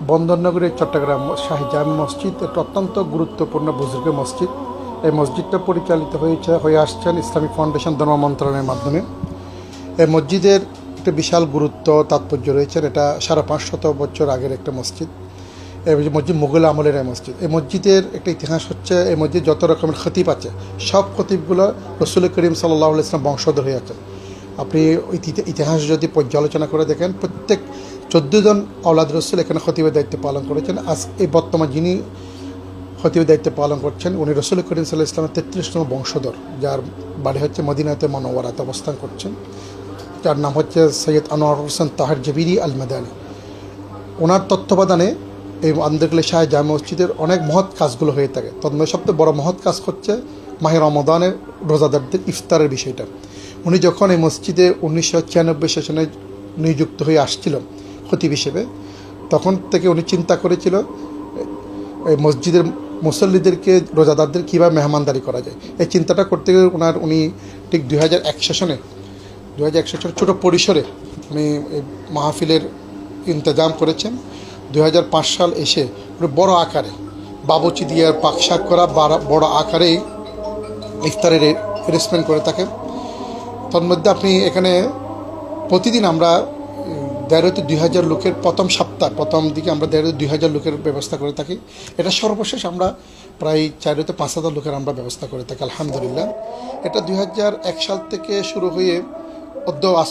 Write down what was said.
বন্দরনগরী চট্টগ্রাম শাহী জামে মসজিদ একটা অত্যন্ত গুরুত্বপূর্ণ বুজুর্গের মসজিদ। এই মসজিদটা পরিচালিত হয়ে আসছেন ইসলামিক ফাউন্ডেশন ধর্ম মন্ত্রণালয়ের মাধ্যমে। এই মসজিদের একটা বিশাল গুরুত্ব তাৎপর্য রয়েছে। এটা 550 বছর আগের একটা মসজিদ। এই মসজিদ মুঘল আমলের এই মসজিদ। এই মসজিদের একটা ইতিহাস হচ্ছে, এই মসজিদ যত রকমের খতিব আছে সব খতিবগুলো রসুল করিম সাল্লাল্লাহু আলাইহি ওয়াসাল্লাম বংশধর হয়ে আছেন। আপনি ইতিহাস যদি পর্যালোচনা করে দেখেন, প্রত্যেক 14 জন আওলাদ রসুল এখানে খতিবের দায়িত্ব পালন করেছেন। আজ এই বর্তমান যিনি খতিবের দায়িত্ব পালন করছেন উনি রসুল করিম সাল্লাল্লাহু আলাইহি ওয়াসাল্লামের 33তম বংশধর, যার বাড়ি হচ্ছে মদিনাতে মুনাওয়ারাতে অবস্থান করছেন, যার নাম হচ্ছে সৈয়দ আনোয়ার হোসেন তাহের জবিরি আল মাদানী। ওনার তত্ত্বাবধানে এই আন্দরকিল্লা শাহী জামে মসজিদের অনেক মহৎ কাজগুলো হয়ে থাকে। তন্ময় সবচেয়ে বড় মহৎ কাজ হচ্ছে মাহে রমাদানের রোজাদারদের ইফতারের বিষয়টা। উনি যখন এই মসজিদে 1996 সেশনে নিযুক্ত হয়ে আসছিল খতিব হিসেবে, তখন থেকে উনি চিন্তা করেছিল এই মসজিদের মুসল্লিদেরকে, রোজাদারদের কীভাবে মেহমানদারি করা যায়। এই চিন্তাটা করতে গিয়ে উনি ঠিক 2001 সেশনে ছোটো পরিসরে উনি মাহফিলের ইন্তজাম করেছেন। 2005 সাল এসে বড় আকারে বাবুচি দিয়ে পাকশাক করা বড় আকারেই ইফতারের অ্যারেঞ্জমেন্ট করে থাকেন। তন্মধ্যে আপনি এখানে প্রতিদিন আমরা 1500-2000 লোকের প্রথম দিকে আমরা 1500-2000 লোকের ব্যবস্থা করে থাকি। এটা সর্বশেষ আমরা প্রায় 4000-5000 লোকের আমরা ব্যবস্থা করে থাকি আলহামদুলিল্লাহ। এটা 2001 সাল থেকে শুরু হয়ে আজ